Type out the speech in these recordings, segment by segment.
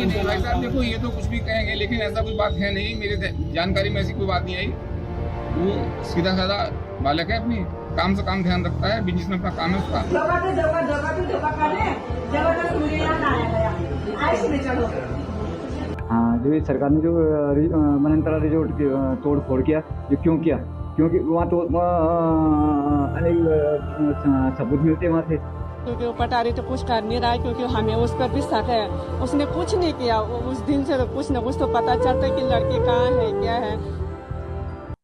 नहीं भाई साहब, देखो ये तो कुछ भी कहेंगे, लेकिन ऐसा कोई बात है नहीं, मेरे जानकारी में ऐसी कोई बात नहीं आई। वो सीधा साधा बालक है, अपनी काम से काम ध्यान रखता है, बिजनेस में अपना काम है उसका। हाँ, जो ये सरकार ने जो मनंतरा रिजोर्ट की तोड़ फोड़ किया, ये क्यों किया? क्योंकि वहाँ तो अनेक सबूत मिलते वहाँ से। क्योंकि वो पटारी तो कुछ कर नहीं रहा है, क्योंकि हमें उस पर भी शक है। उसने कुछ नहीं किया, उस दिन से तो कुछ न कुछ तो पता चलता है कि लड़की कहाँ है, क्या है।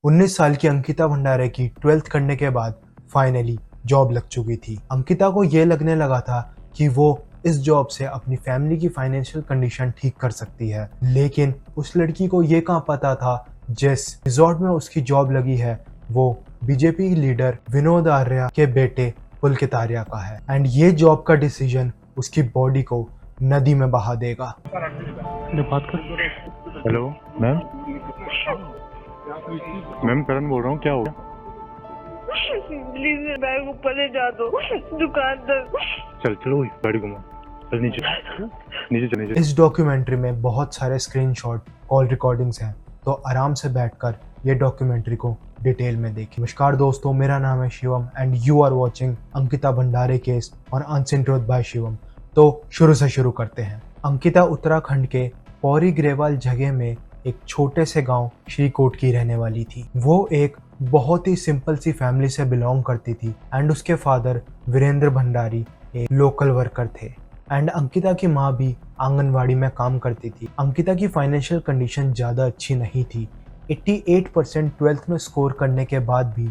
19 साल की अंकिता भंडारे की 12th करने के बाद फाइनली जॉब लग चुकी थी। अंकिता को ये लगने लगा था कि वो इस जॉब से अपनी फैमिली की फाइनेंशियल कंडीशन ठीक कर सकती है, लेकिन उस लड़की को ये कहाँ पता था जिस रिजॉर्ट में उसकी जॉब लगी है वो बीजेपी लीडर विनोद आर्या के बेटे पुलकित आर्या का है, एंड ये जॉब का डिसीजन उसकी बॉडी को नदी में बहा देगा। बात कर। हेलो मैम, मैम करण बोल रहा हूँ, क्या हो गया? प्लीज बैग ऊपर ले जा दो दुकान तक। चल चलो गाड़ी घुमा, चल नीचे नीचे चल नीचे। इस डॉक्यूमेंट्री में बहुत सारे स्क्रीनशॉट, कॉल रिकॉर्डिंग्स हैं, तो आराम से बैठकर ये डॉक्यूमेंट्री को डिटेल में देखिए। नमस्कार दोस्तों, मेरा नाम है Shivam and you are watching Ankita Bhandare case और अनसीन ट्रुथ बाय शिवम। तो शुरू से शुरू करते हैं। अंकिता उत्तराखंड के पौरी ग्रेवाल जगह में एक छोटे से गांव श्रीकोट की रहने वाली थी। वो एक बहुत ही सिंपल सी फैमिली से बिलोंग करती थी एंड उसके फादर वीरेंद्र भंडारी एक लोकल वर्कर थे एंड अंकिता की माँ भी आंगनवाड़ी में काम करती थी। अंकिता की फाइनेंशियल कंडीशन ज़्यादा अच्छी नहीं थी। 88% 12th में स्कोर करने के बाद भी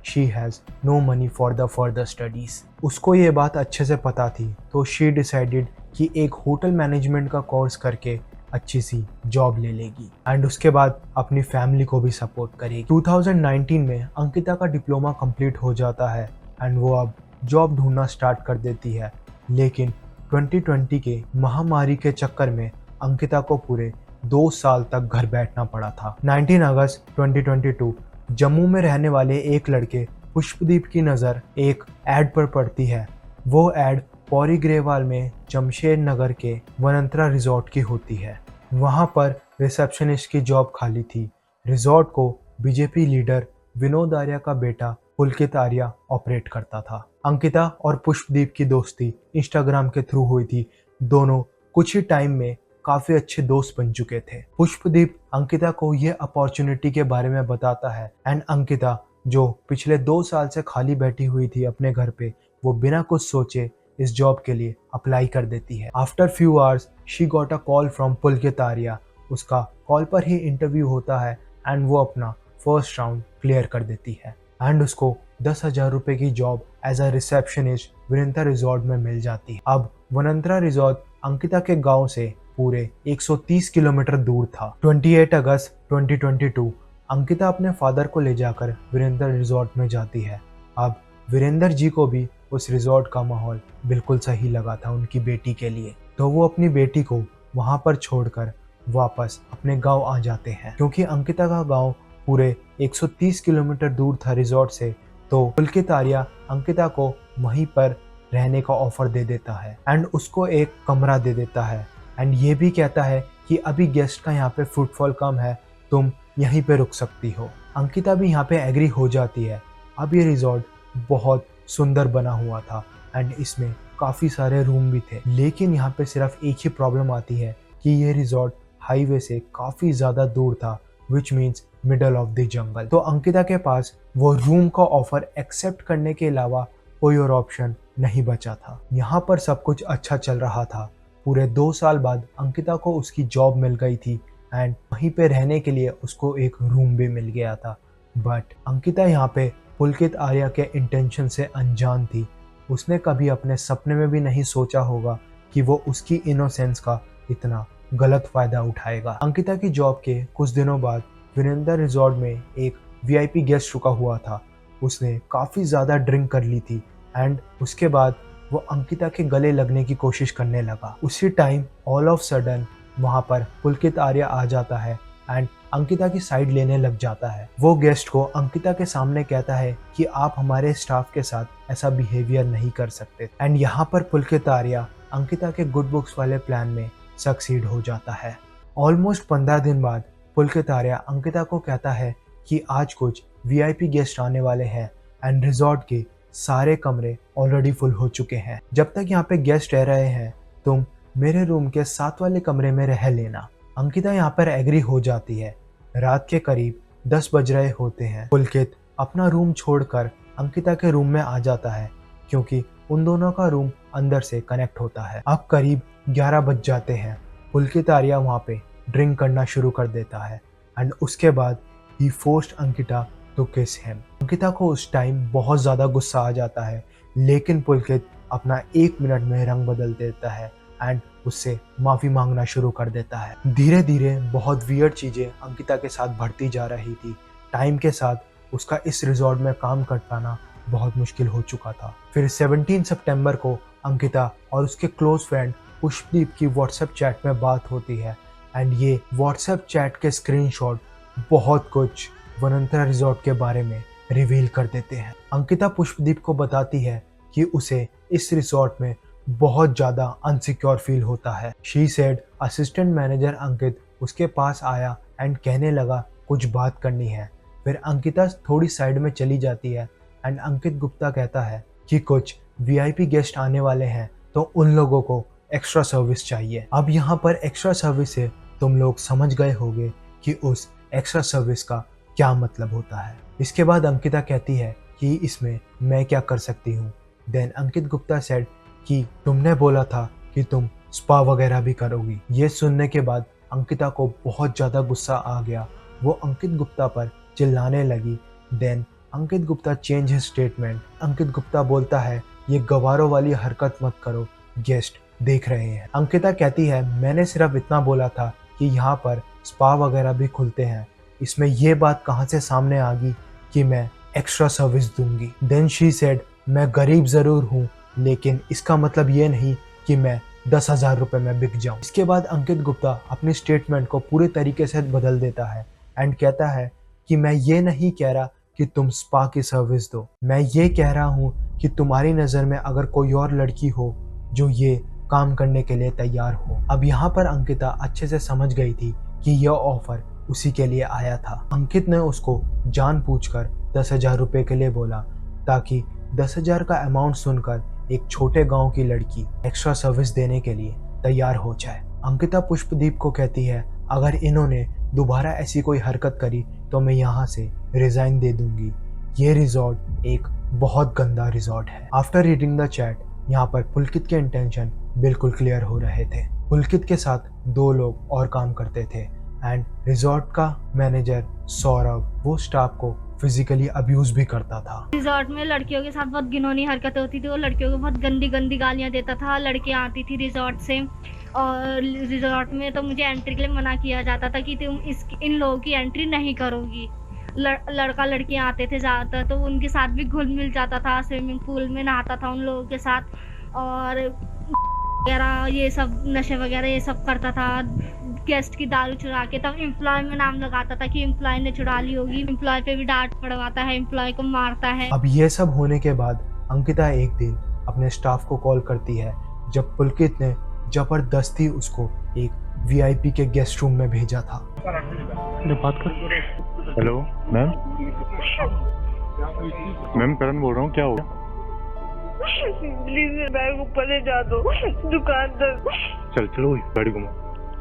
she has no money for the further studies. उसको ये बात अच्छे से पता थी, तो शी डिसाइडेड कि एक होटल मैनेजमेंट का कोर्स करके अच्छी सी जॉब ले लेगी एंड उसके बाद अपनी फैमिली को भी सपोर्ट करेगी। 2019 में अंकिता का डिप्लोमा कंप्लीट हो जाता है एंड वो अब जॉब ढूंढना स्टार्ट कर देती है, लेकिन 2020 के महामारी के चक्कर में अंकिता को पूरे 2 साल तक घर बैठना पड़ा था। 19 अगस्त 2022 जम्मू में रहने वाले एक लड़के पुष्पदीप की नज़र एक एड पर पड़ती है। वो एड पौरी ग्रेवाल में जमशेद नगर के वनंतरा रिजॉर्ट की होती है। वहाँ पर रिसेप्शनिस्ट की जॉब खाली थी। रिजॉर्ट को बीजेपी लीडर विनोद आर्या का बेटा पुलकित आर्या ऑपरेट करता था। अंकिता और पुष्पदीप की दोस्ती इंस्टाग्राम के थ्रू हुई थी। दोनों कुछ ही टाइम में काफ़ी अच्छे दोस्त बन चुके थे। पुष्पदीप अंकिता को ये अपॉर्चुनिटी के बारे में बताता है एंड अंकिता, जो पिछले 2 साल से खाली बैठी हुई थी अपने घर पे, वो बिना कुछ सोचे इस जॉब के लिए अप्लाई कर देती है। After few hours she got a call from Pulkit Arya. उसका कॉल पर ही इंटरव्यू होता है एंड वो अपना फर्स्ट राउंड क्लियर कर देती है एंड उसको 10,000 रुपये की job as a receptionist Vanantara resort में मिल जाती है। अब वनंतरा रिजॉर्ट अंकिता के गांव से पूरे 130 किलोमीटर दूर था। 28 अगस्त 2022 अंकिता अपने फादर को ले जाकर वीरेंद्र रिजॉर्ट में जाती है। अब वीरेंद्र जी को भी उस रिजॉर्ट का माहौल बिल्कुल सही लगा था उनकी बेटी के लिए, तो वो अपनी बेटी को वहाँ पर छोड़कर वापस अपने गांव आ जाते हैं। क्योंकि अंकिता का गांव पूरे 130 किलोमीटर दूर था रिजॉर्ट से, तो पुलकित आर्या अंकिता को वहीं पर रहने का ऑफर दे देता है एंड उसको एक कमरा दे देता है एंड ये भी कहता है कि अभी गेस्ट का यहाँ पे फुटफॉल कम है, तुम यहीं पे रुक सकती हो। अंकिता भी यहाँ पे एग्री हो जाती है। अब ये रिजॉर्ट बहुत सुंदर बना हुआ था एंड इसमें काफ़ी सारे रूम भी थे, लेकिन यहाँ पे सिर्फ एक ही प्रॉब्लम आती है कि ये रिजॉर्ट हाईवे से काफ़ी ज़्यादा दूर था, which means middle of the jungle. तो अंकिता के पास वो रूम का ऑफर एक्सेप्ट करने के अलावा कोई और ऑप्शन नहीं बचा था। यहाँ पर सब कुछ अच्छा चल रहा था। पूरे 2 साल बाद अंकिता को उसकी जॉब मिल गई थी एंड वहीं पे रहने के लिए उसको एक रूम भी मिल गया था। बट अंकिता यहाँ पे पुलकित आर्या के इंटेंशन से अनजान थी। उसने कभी अपने सपने में भी नहीं सोचा होगा कि वो उसकी इनोसेंस का इतना गलत फायदा उठाएगा। अंकिता की जॉब के कुछ दिनों बाद वीरेंद्र रिजॉर्ट में एक वीआईपी गेस्ट रुका हुआ था। उसने काफ़ी ज़्यादा ड्रिंक कर ली थी एंड उसके बाद वो अंकिता के गले लगने की कोशिश करने लगा। उसी टाइम ऑल ऑफ सडन वहाँ पर पुलकित आर्या आ जाता है एंड अंकिता की साइड लेने लग जाता है। वो गेस्ट को अंकिता के सामने कहता है कि आप हमारे स्टाफ के साथ ऐसा बिहेवियर नहीं कर सकते एंड यहाँ पर पुलकित आर्या अंकिता के गुड बुक्स वाले प्लान में सक्सीड हो जाता है। ऑलमोस्ट 15 दिन बाद पुलकित आर्या अंकिता को कहता है कि आज कुछ VIP गेस्ट आने वाले हैं एंड रिजॉर्ट के सारे कमरे ऑलरेडी फुल हो चुके हैं। जब तक यहाँ पे गेस्ट रह रहे हैं तुम मेरे रूम के 7 वाले कमरे में रह लेना। अंकिता यहाँ पर एग्री हो जाती है। रात के करीब 10 बज रहे होते हैं। पुलकित अपना रूम छोड़कर अंकिता के रूम में आ जाता है क्योंकि उन दोनों का रूम अंदर से कनेक्ट होता है। अब करीब 11 बज जाते हैं। पुलकित आर्या वहाँ पे ड्रिंक करना शुरू कर देता है एंड उसके बाद ही फोर्स्ड अंकिता टू किस हिम। अंकिता को उस टाइम बहुत ज़्यादा गुस्सा आ जाता है, लेकिन पुलकित अपना 1 मिनट में रंग बदल देता है एंड उससे माफ़ी मांगना शुरू कर देता है। धीरे धीरे बहुत वियर्ड चीज़ें अंकिता के साथ बढ़ती जा रही थी। टाइम के साथ उसका इस रिजॉर्ट में काम कर पाना बहुत मुश्किल हो चुका था। फिर 17 सितंबर को अंकिता और उसके क्लोज फ्रेंड पुष्पदीप की व्हाट्सएप चैट में बात होती है एंड ये व्हाट्सएप चैट के स्क्रीनशॉट बहुत कुछ वनंतरा रिजॉर्ट के बारे में रिवील कर देते हैं। अंकिता पुष्पदीप को बताती है कि उसे इस रिजॉर्ट में बहुत ज़्यादा अनसिक्योर फील होता है। शी सेड असिस्टेंट मैनेजर अंकित उसके पास आया एंड कहने लगा कुछ बात करनी है। फिर अंकिता थोड़ी साइड में चली जाती है एंड अंकित गुप्ता कहता है कि कुछ VIP गेस्ट आने वाले हैं तो उन लोगों को एक्स्ट्रा सर्विस चाहिए। अब यहाँ पर एक्स्ट्रा सर्विस से तुम लोग समझ गए होंगे कि उस एक्स्ट्रा सर्विस का क्या मतलब होता है। इसके बाद अंकिता कहती है कि इसमें मैं क्या कर सकती हूँ। देन अंकित गुप्ता सेड कि तुमने बोला था कि तुम स्पा वगैरह भी करोगी। ये सुनने के बाद अंकिता को बहुत ज़्यादा गुस्सा आ गया। वो अंकित गुप्ता पर चिल्लाने लगी। देन अंकित गुप्ता चेंज हिज स्टेटमेंट। अंकित गुप्ता बोलता है ये गवारों वाली हरकत मत करो, गेस्ट देख रहे हैं। अंकिता कहती है मैंने सिर्फ इतना बोला था कि यहाँ पर स्पा वगैरह भी खुलते हैं, इसमें ये बात कहाँ से सामने आ गई कि मैं एक्स्ट्रा सर्विस दूंगी। देन शी सेड मैं गरीब ज़रूर हूँ लेकिन इसका मतलब ये नहीं कि मैं 10,000 रुपये में बिक जाऊँ। इसके बाद अंकित गुप्ता अपनी स्टेटमेंट को पूरे तरीके से बदल देता है एंड कहता है कि मैं ये नहीं कह रहा कि तुम स्पा की सर्विस दो, मैं ये कह रहा हूँ कि तुम्हारी नज़र में अगर कोई और लड़की हो जो ये काम करने के लिए तैयार हो। अब यहाँ पर अंकिता अच्छे से समझ गई थी कि यह ऑफर उसी के लिए आया था। अंकित ने उसको जानबूझकर 10,000 रुपये के लिए बोला ताकि 10,000 का अमाउंट सुनकर एक छोटे गांव की लड़की एक्स्ट्रा सर्विस देने के लिए तैयार हो जाए। अंकिता पुष्पदीप को कहती है अगर इन्होंने दोबारा ऐसी कोई हरकत करी तो मैं यहाँ से रिजाइन दे दूंगी। ये रिजॉर्ट एक बहुत गंदा रिजॉर्ट है। आफ्टर रीडिंग द चैट यहाँ पर पुलकित के इंटेंशन बिल्कुल क्लियर हो रहे थे। पुलकित के साथ 2 लोग और काम करते थे एंड रिजॉर्ट का मैनेजर सौरभ वो स्टाफ को फिजिकली अब्यूज भी करता था। रिजॉर्ट में लड़कियों के साथ बहुत घिनौनी हरकतें होती थी। वो लड़कियों को बहुत गंदी गंदी गालियाँ देता था। लड़कियाँ आती थी रिजॉर्ट से और रिजॉर्ट में तो मुझे एंट्री के लिए मना किया जाता था कि तुम इन लोगों की एंट्री नहीं करोगी। लड़का लड़कियाँ आते थे ज़्यादातर तो उनके साथ भी घुल मिल जाता था। स्विमिंग पूल में नहाता था उन लोगों के साथ और वगैरह ये सब नशे वगैरह ये सब करता था। गेस्ट की दारू चुरा के तब एम्प्लॉय में नाम लगाता था कि एम्प्लॉय ने चुरा ली होगी। एम्प्लॉय पे भी डांट पड़वाता है, एम्प्लॉय को मारता है। अब ये सब होने के बाद अंकिता एक दिन अपने स्टाफ को कॉल करती है जब पुलकित ने जबरदस्ती उसको एक VIP के गेस्ट रूम में भेजा था। बात कर। हेलो मैम, मैम करण बोल रहा हूँ, क्या हो गया? प्लीज मेरे बैग ऊपर ले जा दो दुकान तक। चल चलो गाड़ी घुमा,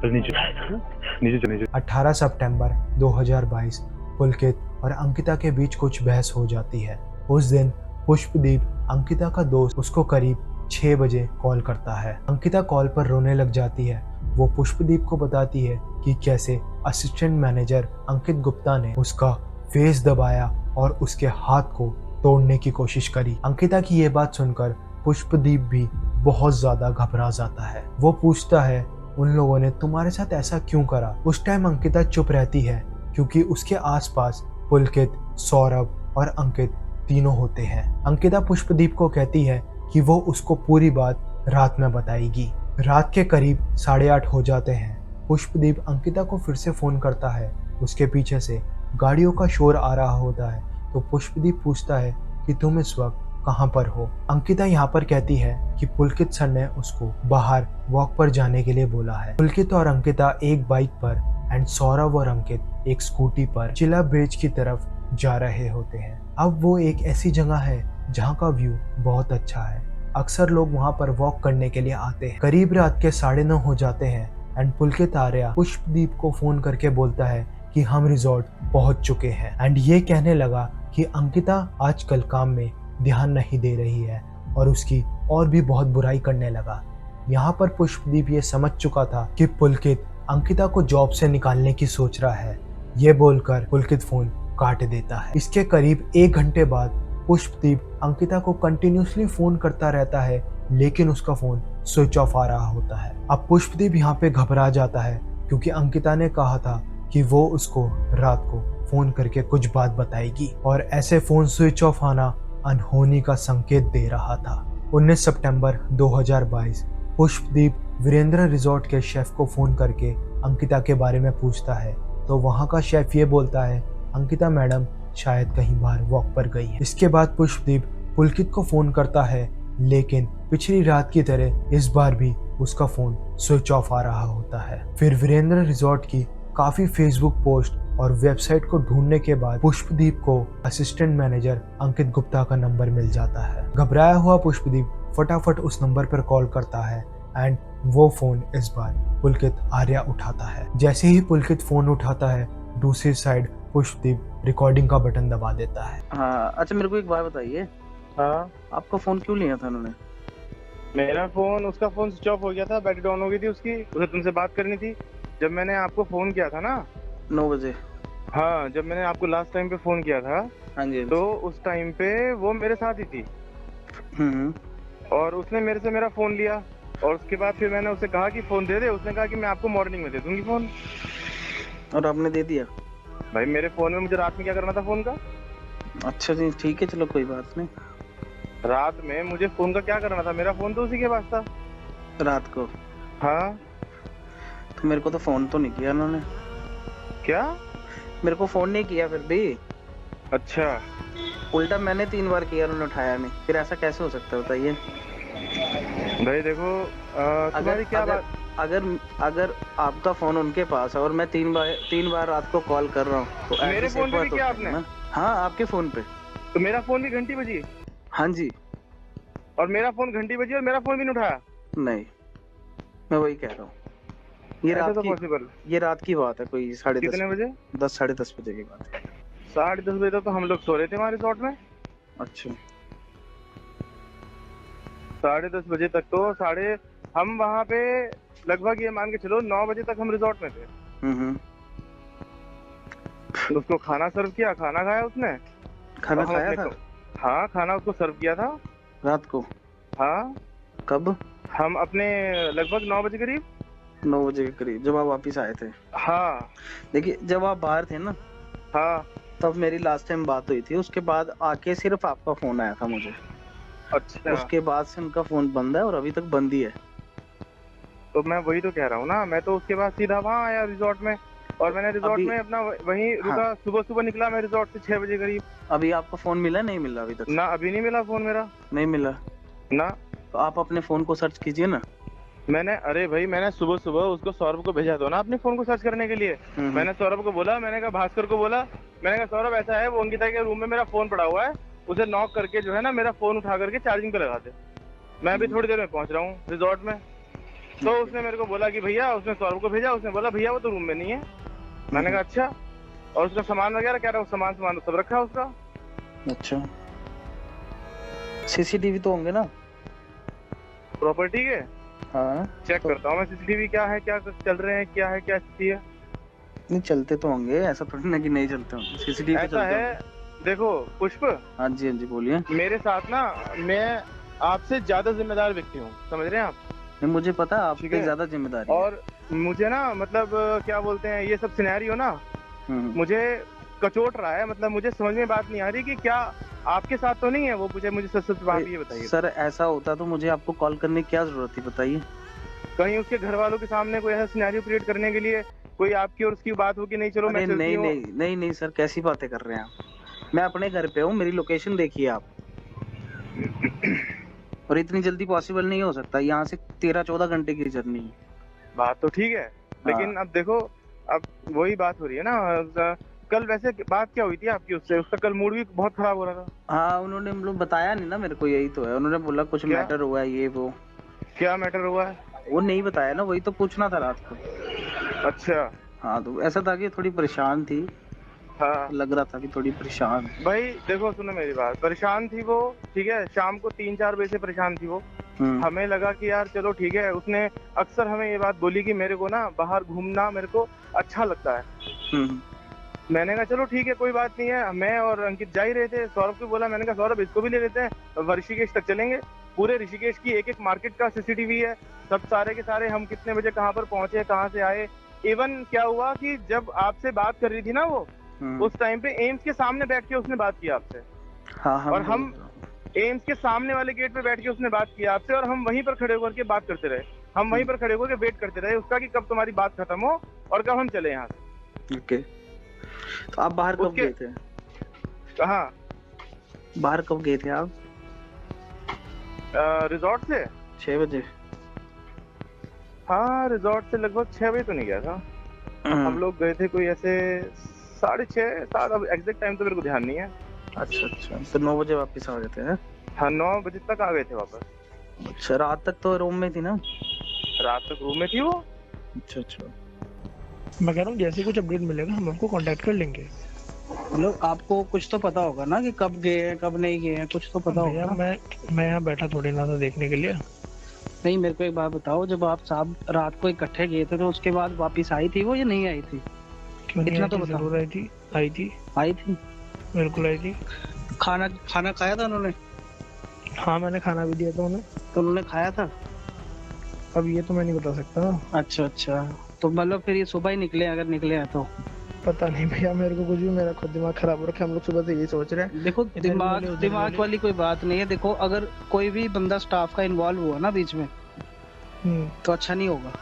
चल नीचे नीचे। 18 सितंबर 2022 पुलकित और अंकिता के बीच कुछ बहस हो जाती है। उस दिन पुष्पदीप अंकिता का दोस्त उसको करीब 6 बजे कॉल करता है। अंकिता कॉल पर रोने लग जाती है। वो पुष्पदीप को बताती है कि कैसे असिस्टेंट मैनेजर अंकित गुप्ता ने उसका फेस दबाया और उसके हाथ को तोड़ने की कोशिश करी। अंकिता की ये बात सुनकर पुष्पदीप भी बहुत ज्यादा घबरा जाता है। वो पूछता है उन लोगों ने तुम्हारे साथ ऐसा क्यों करा। उस टाइम अंकिता चुप रहती है क्योंकि उसके आसपास पुलकित, सौरभ और अंकित तीनों होते हैं। अंकिता पुष्पदीप को कहती है कि वो उसको पूरी बात रात में बताएगी। रात के करीब 8:30 हो जाते हैं। पुष्पदीप अंकिता को फिर से फोन करता है। उसके पीछे से गाड़ियों का शोर आ रहा होता है तो पुष्पदीप पूछता है कि तुम इस वक्त कहाँ पर हो। अंकिता यहाँ पर कहती है कि पुलकित सर ने उसको बाहर वॉक पर जाने के लिए बोला है। पुलकित और अंकिता एक बाइक पर एंड सौरभ और अंकित एक स्कूटी पर चिला ब्रिज की तरफ जा रहे होते हैं। अब वो एक ऐसी जगह है जहाँ का व्यू बहुत अच्छा है। अक्सर लोग वहाँ पर वॉक करने के लिए आते हैं। करीब रात के 9:30 हो जाते हैं एंड पुलकित आर्या पुष्पदीप को फोन करके बोलता है कि हम रिजॉर्ट पहुंच चुके हैं एंड ये कहने लगा कि अंकिता आजकल काम में ध्यान नहीं दे रही है और उसकी और भी बहुत बुराई करने लगा। यहाँ पर पुष्पदीप ये समझ चुका था कि पुलकित अंकिता को जॉब से निकालने की सोच रहा है। ये बोलकर पुलकित फोन काट देता है। इसके करीब 1 घंटे बाद पुष्पदीप अंकिता को कंटिन्यूसली फोन करता रहता है लेकिन उसका फोन स्विच ऑफ आ रहा होता है। अब पुष्पदीप यहाँ पे घबरा जाता है क्योंकि अंकिता ने कहा था कि वो उसको रात को फोन करके कुछ बात बताएगी और ऐसे फोन स्विच ऑफ आना अनहोनी का संकेत दे रहा था। 19 सितंबर 2022 पुष्पदीप वीरेंद्र रिजॉर्ट के शेफ को फोन करके अंकिता के बारे में पूछता है तो वहाँ का शेफ ये बोलता है अंकिता मैडम शायद कहीं बाहर वॉक पर गई है। इसके बाद पुष्पदीप पुलकित को फोन करता है लेकिन पिछली रात की तरह इस बार भी उसका फोन स्विच ऑफ आ रहा होता है। फिर वीरेंद्र रिजॉर्ट की काफी फेसबुक पोस्ट और वेबसाइट को ढूंढने के बाद पुष्पदीप को असिस्टेंट मैनेजर अंकित गुप्ता का नंबर मिल जाता है। घबराया हुआ पुष्पदीप फटाफट उस नंबर पर कॉल करता है एंड वो फोन इस बार पुलकित आर्या उठाता है। जैसे ही पुलकित फोन उठाता है दूसरी साइड पुष्पदीप रिकॉर्डिंग का बटन दबा देता है। हाँ अच्छा, मेरे को एक बात बताइए। हाँ, आपका फोन क्यों लिया था उन्होंने? मेरा फोन, उसका फोन स्विच ऑफ हो गया था, बैटरी डाउन हो गई थी उसकी, उसे तुमसे बात करनी थी। जब मैंने आपको फोन किया था ना 9 बजे। हाँ, जब मैंने आपको लास्ट टाइम पे फोन किया था हाँ जी। तो उस टाइम पे वो मेरे साथ ही थी और उसने मेरे से मेरा फोन लिया और उसके बाद फिर मैंने उसे कहा कि फोन दे दे। उसने कहा कि मैं आपको मॉर्निंग में दे दूंगी फोन। और आपने दे दिया? भाई मेरे फोन में मुझे रात में क्या करना था फोन का? अच्छा जी ठीक है, चलो कोई बात नहीं। रात में मुझे फोन का क्या करना था? मेरा फोन तो उसी के पास था। रात को? हाँ। तो मेरे को तो फोन तो नहीं किया उन्होंने। क्या? मेरे को फोन नहीं किया फिर भी। अच्छा। उल्टा मैंने 3 बार किया, उन्होंने उठाया नहीं। फिर ऐसा कैसे हो सकता है बताइए? भाई देखो तुम्हारी क्या बात? अगर आपका फोन उनके पास है और मैं 3 बार रात को कॉल कर रहा हूँ तो मेरे फोन पे भी किया आपने? हाँ आपके फोन पे। तो मेरा फोन भी घंटी बजी? हाँ जी। और मेरा फोन घंटी बजी और मेरा फोन भी नहीं उठाया? नहीं, मैं वही कह रहा हूँ। ये रात तो की पॉसिबल? ये रात की बात है, कोई 10:30। कितने बजे? 10 साढ़े 10 बजे की बात है। 10:30 बजे तक तो हम लोग सो रहे थे हमारे रिसोर्ट में। अच्छा। 10:30 बजे तक तो हम वहाँ पे लगभग ये मान के चलो 9 बजे तक हम रिसोर्ट में थे। उसको खाना सर्व किया, खाना खाया उसने। खाना खाया था? हाँ, खाना उसको सर्व किया था रात को। हाँ। कब? हम अपने लगभग 9 बजे करीब। 9 बजे के करीब जब आप वापिस आए थे? हाँ। देखिए जब आप बाहर थे ना, हाँ, तब मेरी लास्ट टाइम बात हुई थी। उसके बाद आके सिर्फ आपका फोन आया था मुझे। अच्छा। उसके बाद से उनका फोन बंद है और अभी तक बंद ही है। तो मैं वही तो कह रहा हूँ ना, मैं तो उसके बाद सीधा वहाँ आया रिसोर्ट में और मैंने रिसोर्ट में अपना वहीं रुका। हाँ। सुबह निकला मैं रिसोर्ट से 6 बजे करीब। अभी आपका फोन मिला? नहीं मिला अभी तक? ना, अभी नहीं मिला फोन मेरा। नहीं मिला ना। तो आप अपने फोन को सर्च कीजिए ना। अरे भाई मैंने सुबह उसको सौरभ को भेजा दो ना अपने फोन को सर्च करने के लिए। मैंने सौरभ को बोला, मैंने कहा भास्कर को बोला, मैंने कहा सौरभ ऐसा है, वो अंकिता के रूम में मेरा फोन पड़ा हुआ है, उसे नॉक करके जो है ना मेरा फोन उठा करके चार्जिंग पे लगा दे। मैं अभी थोड़ी देर में पहुंच रहा हूँ रिजॉर्ट में। तो उसने मेरे को बोला कि भैया, उसने सौरभ को भेजा, उसने बोला भैया वो तो रूम में नहीं है। मैंने कहा अच्छा। और उसका सामान वगैरह कह रहा हूँ, सामान सब रखा है उसका। अच्छा, सीसीटीवी तो होंगे ना प्रॉपर्टी के? हाँ चेक करता हूँ मैं सीसीटीवी क्या है, क्या चल रहे हैं, क्या है, क्या स्थिति है। नहीं चलते तो होंगे, ऐसा थोड़ी ना कि नहीं चलते होंगे। सीसीटीवी तो ऐसा है। देखो पुष्प। हाँ जी बोलिए। मेरे साथ ना मैं आपसे ज्यादा जिम्मेदार व्यक्ति हूँ, समझ रहे हैं आप? नहीं मुझे पता है आपसे ज्यादा जिम्मेदारी। और मुझे ना मतलब क्या बोलते हैं, ये सब सिनेरियो ना मुझे कचोट रहा है। मतलब मुझे समझ में बात नहीं आ रही कि क्या आपके साथ तो नहीं है वो। मुझे सच बात ये बताइए। सर ऐसा होता तो मुझे आपको कॉल करने की क्या जरूरत थी बताइए? कहीं उसके घर वालों के सामने कोई ऐसा सिनेरियो क्रिएट करने के लिए कोई आपकी और उसकी बात हो कि नहीं चलो मैं चलती हूं। नहीं सर, कैसी बातें कर रहे हैं आप? मैं अपने घर पे हूँ, मेरी लोकेशन देखिए आप। और इतनी जल्दी पॉसिबल नहीं हो सकता, यहाँ से 13-14 घंटे की जर्नी है। बात तो ठीक है, लेकिन अब देखो, अब वही बात हो रही है ना। कल वैसे बात क्या हुई थी आपकी उससे? उसका कल मूड भी बहुत खराब हो रहा था। हाँ, उन्होंने हम लोग बताया नहीं ना मेरे को, यही तो है। उन्होंने बोला कुछ क्या? मैटर हुआ है, ये वो। क्या मैटर हुआ है? वो नहीं बताया ना, वही तो पूछना था रात को। अच्छा। हाँ, तो ऐसा था कि थोड़ी परेशान थी। हाँ लग रहा था कि थोड़ी परेशान। भाई देखो, सुनो मेरी बात, परेशान थी वो, ठीक है। शाम को 3-4 बजे से परेशान थी वो। हमें लगा कि यार चलो ठीक है, उसने अक्सर हमें ये बात बोली कि मेरे को ना बाहर घूमना मेरे को अच्छा लगता है। मैंने कहा चलो ठीक है, कोई बात नहीं है। मैं और अंकित जा ही रहे थे, सौरभ को बोला, मैंने कहा सौरभ इसको भी ले लेते हैं, ऋषिकेश तक चलेंगे। पूरे ऋषिकेश की एक मार्केट का सीसीटीवी है, सब सारे के सारे, हम कितने बजे कहाँ पर पहुंचे, कहाँ से आए। इवन क्या हुआ कि जब आपसे बात कर रही थी ना वो, उस टाइम पे एम्स के सामने बैठ के उसने बात की आपसे। हाँ, और हम एम्स के सामने वाले गेट पे बैठ के उसने बात की आपसे, और हम वहीं पर खड़े होकर के बात करते रहे। हम वहीं पर खड़े होकर वेट करते रहे उसका कि कब तुम्हारी बात खत्म हो और कब हम चले यहाँ से। ओके, तो आप बाहर कब गए थे? कहाँ बाहर कब गए थे आप? रिजॉर्ट से 6 बजे। हाँ, रिजॉर्ट से लगभग 6 बजे तो नहीं गया था। हम लोग गए थे कोई ऐसे 6:30-7, अब एग्जैक्ट टाइम तो मेरे को ध्यान नहीं है। अच्छा, तो 9 बजे वापस आ गए थे? हाँ, 9 बजे तक आ गए थे वापस। अच्छा, रात तक तो रूम में थी ना? रात तक रूम में थी वो। अच्छा। मैं कह रहा हूँ जैसे कुछ अपडेट मिलेगा हम आपको कांटेक्ट कर लेंगे। मतलब आपको कुछ तो पता होगा ना कि कब गए हैं कब नहीं गए हैं, कुछ तो पता होगा ना? मैं यहाँ बैठा थोड़ी ना था देखने के लिए। नहीं, मेरे को एक बात बताओ, जब आप साहब रात को इकट्ठे गए थे तो उसके बाद वापस आई थी वो या नहीं आई थी? क्यों नहीं? इतना आई तो थी, बताओ। जरूर आई थी, बिल्कुल आई थी। खाना खाया था उन्होंने? हाँ, मैंने खाना भी दिया था उन्हें। तो उन्होंने खाया था? अब ये तो मैं नहीं बता सकता। अच्छा, तो मतलब फिर ये सुबह ही निकले, अगर निकले हैं तो? पता नहीं भैया, मेरे को कुछ भी, मेरा खुद दिमाग खराब हो रखा है। हम लोग सुबह से यही सोच रहे हैं। देखो, दिमाग वाली कोई बात नहीं है। देखो, अगर कोई भी बंदा स्टाफ का इन्वॉल्व हुआ ना बीच में, तो अच्छा नहीं होगा,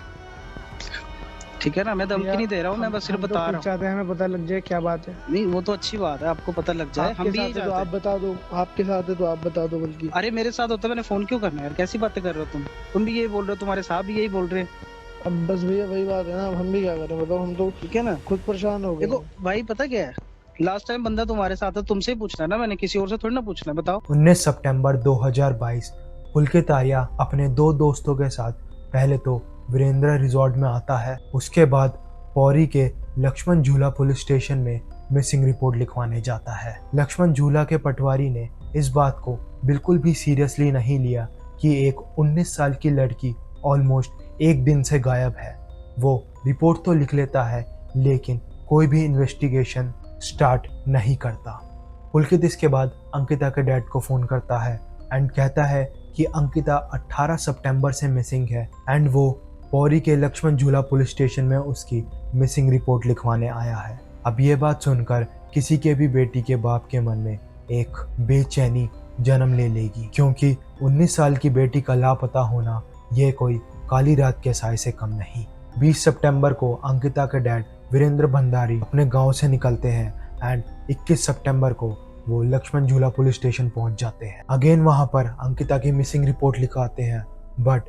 ठीक है ना? मैं धमकी नहीं दे रहा हूँ, मैं बस सिर्फ बता रहा हूँ। चाहते हैं हमें पता लग जाए क्या बात है। नहीं, वो तो अच्छी बात है, आपको पता लग जाए। हम भी यही चाहते हैं। आप बता दो, आपके साथ है तो आप बता दो। बल्कि अरे मेरे साथ होता मैंने फोन क्यों करना यार? कैसी बातें कर रहे हो तुम भी यही बोल रहे हो, तुम्हारे साहब भी यही बोल रहे हैं। अब बस भैया वही बात है ना, हम भी क्या करें बताओ? हम तो ठीक है ना, खुद परेशान हो गए। देखो भाई, पता क्या है, लास्ट टाइम बंदा तुम्हारे साथ है, तुमसे ही पूछना ना, मैंने किसी और से थोड़ी ना पूछना। बताओ। 19 सितंबर 2022 पुलकित आर्या अपने 2 दोस्तों के साथ पहले तो वीरेंद्र रिजॉर्ट में आता है, उसके बाद पौरी के लक्ष्मण झूला पुलिस स्टेशन में मिसिंग रिपोर्ट लिखवाने जाता है। लक्ष्मण झूला के पटवारी ने इस बात को बिल्कुल भी सीरियसली नहीं लिया कि एक 19 साल की लड़की ऑलमोस्ट 1 दिन से गायब है। वो रिपोर्ट तो लिख लेता है लेकिन कोई भी इन्वेस्टिगेशन स्टार्ट नहीं करता। पुलकित इसके बाद अंकिता के डैड को फ़ोन करता है एंड कहता है कि अंकिता 18 सितंबर से मिसिंग है एंड वो पौरी के लक्ष्मण झूला पुलिस स्टेशन में उसकी मिसिंग रिपोर्ट लिखवाने आया है। अब ये बात सुनकर किसी के भी बेटी के बाप के मन में एक बेचैनी जन्म ले लेगी, क्योंकि 19 साल की बेटी का लापता होना ये कोई काली रात के साए से कम नहीं। 20 सितंबर को अंकिता के डैड वीरेंद्र भंडारी अपने गांव से निकलते हैं एंड 21 सितंबर को वो लक्ष्मण झूला पुलिस स्टेशन पहुंच जाते हैं। अगेन वहां पर अंकिता की मिसिंग रिपोर्ट लिखाते हैं, बट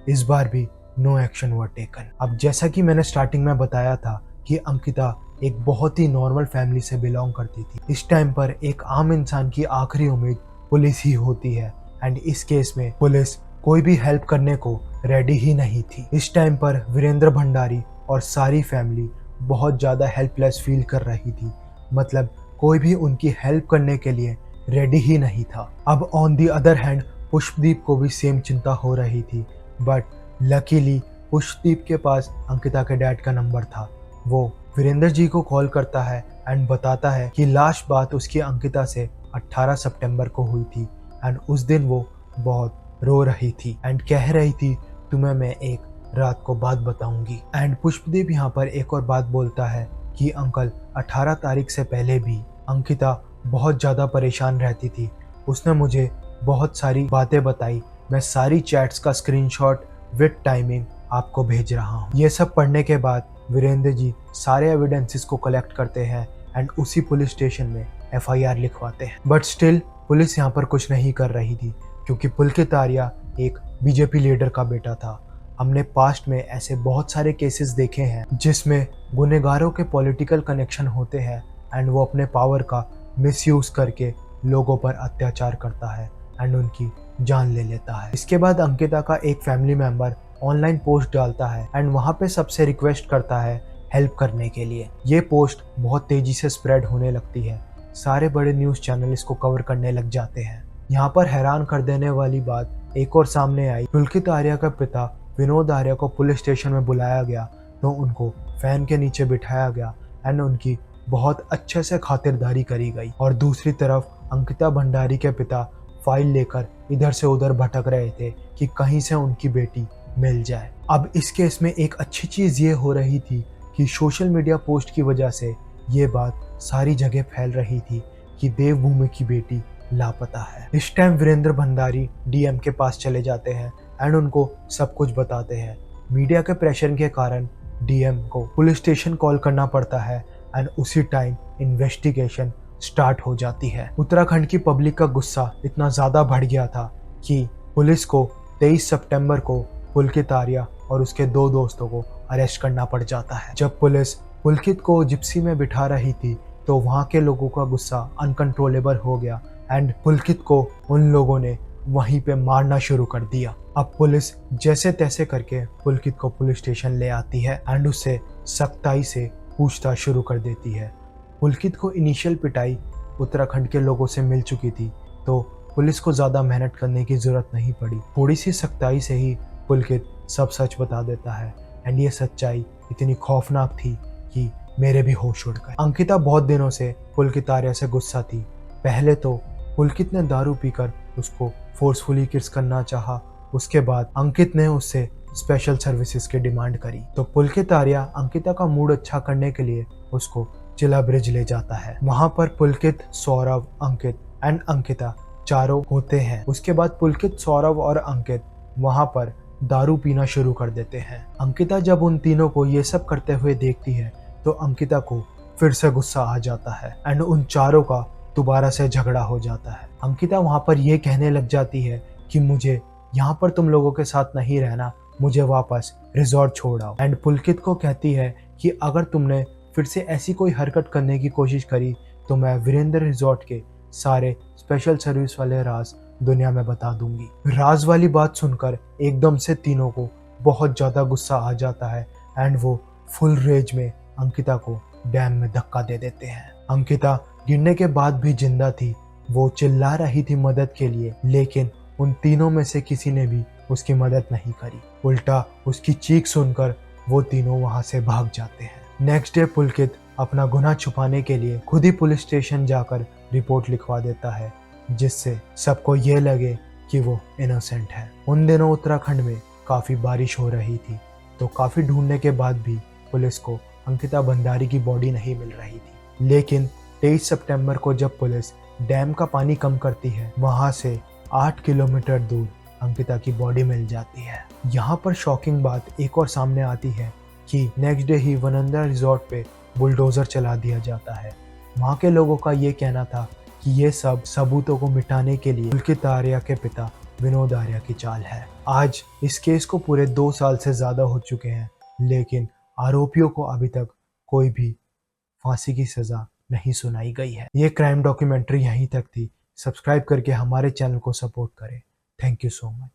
इस बार भी नो एक्शन वर टेकन। अब जैसा कि मैंने स्टार्टिंग में बताया था कि अंकिता एक बहुत ही नॉर्मल फैमिली से बिलोंग करती थी। इस टाइम पर एक आम इंसान की आखिरी उम्मीद पुलिस ही होती है एंड इस केस में पुलिस कोई भी हेल्प करने को रेडी ही नहीं थी। इस टाइम पर वीरेंद्र भंडारी और सारी फैमिली बहुत ज़्यादा हेल्पलेस फील कर रही थी, मतलब कोई भी उनकी हेल्प करने के लिए रेडी ही नहीं था। अब on the other hand Pushpdeep को भी सेम चिंता हो रही थी, बट लकीली पुष्पदीप के पास अंकिता के डैड का नंबर था। वो वीरेंद्र जी को कॉल करता है एंड बताता है कि लास्ट बात उसकी अंकिता से 18 सितंबर को हुई थी एंड उस दिन वो बहुत रो रही थी एंड कह रही थी तुम्हें मैं एक रात को बात बताऊंगी। एंड पुष्पदीप यहाँ पर एक और बात बोलता है कि अंकल 18 तारीख से पहले भी अंकिता बहुत ज़्यादा परेशान रहती थी, उसने मुझे बहुत सारी बातें बताई, मैं सारी चैट्स का स्क्रीनशॉट विद टाइमिंग आपको भेज रहा हूँ। ये सब पढ़ने के बाद वीरेंद्र जी सारे एविडेंसेस को कलेक्ट करते हैं एंड उसी पुलिस स्टेशन में FIR लिखवाते हैं, बट स्टिल पुलिस यहाँ पर कुछ नहीं कर रही थी क्योंकि पुलकित आर्या एक बीजेपी लीडर का बेटा था। हमने पास्ट में ऐसे बहुत सारे केसेस देखे हैं जिसमें गुनहगारों के पॉलिटिकल कनेक्शन होते हैं एंड वो अपने पावर का मिसयूज करके लोगों पर अत्याचार करता है एंड उनकी जान ले लेता है। इसके बाद अंकिता का एक फैमिली मेंबर ऑनलाइन पोस्ट डालता है एंड वहाँ पे सबसे रिक्वेस्ट करता है हेल्प करने के लिए। ये पोस्ट बहुत तेजी से स्प्रेड होने लगती है, सारे बड़े न्यूज़ चैनल इसको कवर करने लग जाते हैं। यहाँ पर हैरान कर देने वाली बात एक और सामने आई। पुलकित आर्या का पिता विनोद आर्या को पुलिस स्टेशन में बुलाया गया तो उनको फैन के नीचे बिठाया गया एंड उनकी बहुत अच्छे से खातिरदारी करी गई। और दूसरी तरफ अंकिता भंडारी के पिता फाइल लेकर इधर से उधर भटक रहे थे कि कहीं से उनकी बेटी मिल जाए। अब इस केस में एक अच्छी चीज़ ये हो रही थी कि सोशल मीडिया पोस्ट की वजह से ये बात सारी जगह फैल रही थी कि देवभूमि की बेटी लापता है। इस टाइम वीरेंद्र भंडारी डीएम के पास चले जाते हैं एंड उनको सब कुछ बताते हैं। मीडिया के प्रेशर के कारण डीएम को पुलिस स्टेशन कॉल करना पड़ता है एंड उसी टाइम इन्वेस्टिगेशन स्टार्ट हो जाती है। उत्तराखंड की पब्लिक का गुस्सा इतना ज़्यादा बढ़ गया था कि पुलिस को 23 सितंबर को पुलकित आर्या और उसके 2 दोस्तों को अरेस्ट करना पड़ जाता है। जब पुलिस पुलकित को जिप्सी में बिठा रही थी तो वहाँ के लोगों का गुस्सा अनकंट्रोलेबल हो गया एंड पुलकित को उन लोगों ने वहीं पे मारना शुरू कर दिया। अब पुलिस जैसे तैसे करके पुलकित को पुलिस स्टेशन ले आती है एंड उससे सख्ताई से पूछताछ शुरू कर देती है। पुलकित को इनिशियल पिटाई उत्तराखंड के लोगों से मिल चुकी थी तो पुलिस को ज़्यादा मेहनत करने की ज़रूरत नहीं पड़ी। थोड़ी सी सख्ताई से ही पुलकित सब सच बता देता है एंड ये सच्चाई इतनी खौफनाक थी कि मेरे भी होश उड़ गए। अंकिता बहुत दिनों से पुलकित आर्या से गुस्सा थी। पहले तो पुलकित ने दारू पीकर उसको फोर्सफुली किस करना चाहा, उसके बाद अंकित ने उससे स्पेशल सर्विसेज की डिमांड करी तो पुलकित आर्या अंकिता का मूड अच्छा करने के लिए उसको जिला ब्रिज ले जाता है। वहाँ पर पुलकित, सौरभ, अंकित एंड अंकिता चारों होते हैं। उसके बाद पुलकित, सौरभ और अंकित वहाँ पर दारू पीना शुरू कर देते हैं। अंकिता जब उन तीनों को ये सब करते हुए देखती है तो अंकिता को फिर से गुस्सा आ जाता है एंड उन चारों का दोबारा से झगड़ा हो जाता है। अंकिता वहाँ पर ये कहने लग जाती है कि मुझे यहाँ पर तुम लोगों के साथ नहीं रहना, मुझे वापस रिजॉर्ट छोड़ आओ। एंड पुलकित को कहती है कि अगर तुमने फिर से ऐसी कोई हरकत करने की कोशिश करी तो मैं वीरेंद्र रिजॉर्ट के सारे स्पेशल सर्विस वाले राज दुनिया में बता दूंगी। राज वाली बात सुनकर एकदम से तीनों को बहुत ज़्यादा गुस्सा आ जाता है एंड वो फुल रेज में अंकिता को डैम में धक्का दे देते हैं। अंकिता गिरने के बाद भी जिंदा थी, वो चिल्ला रही थी मदद के लिए, लेकिन उन तीनों में से किसी ने भी उसकी मदद नहीं करी। उल्टा उसकी चीख सुनकर वो तीनों वहां से भाग जाते हैं। नेक्स्ट डे पुलकित अपना गुनाह छुपाने के लिए खुद ही पुलिस स्टेशन जाकर रिपोर्ट लिखवा देता है जिससे सबको ये लगे कि वो इनोसेंट है। उन दिनों उत्तराखंड में काफ़ी बारिश हो रही थी तो काफ़ी ढूंढने के बाद भी पुलिस को अंकिता भंडारी की बॉडी नहीं मिल रही थी। लेकिन 23 सितंबर को जब पुलिस डैम का पानी कम करती है वहाँ से 8 किलोमीटर दूर अंकिता की बॉडी मिल जाती है। यहाँ पर शॉकिंग बात एक और सामने आती है कि नेक्स्ट डे ही वनंदा रिजॉर्ट पे बुलडोजर चला दिया जाता है। वहाँ के लोगों का ये कहना था कि ये सब सबूतों को मिटाने के लिए पुलकित आर्या के पिता विनोद आर्या की चाल है। आज इस केस को पूरे 2 साल से ज़्यादा हो चुके हैं लेकिन आरोपियों को अभी तक कोई भी फांसी की सज़ा नहीं सुनाई गई है। ये क्राइम डॉक्यूमेंट्री यहीं तक थी। सब्सक्राइब करके हमारे चैनल को सपोर्ट करें। Thank you so much.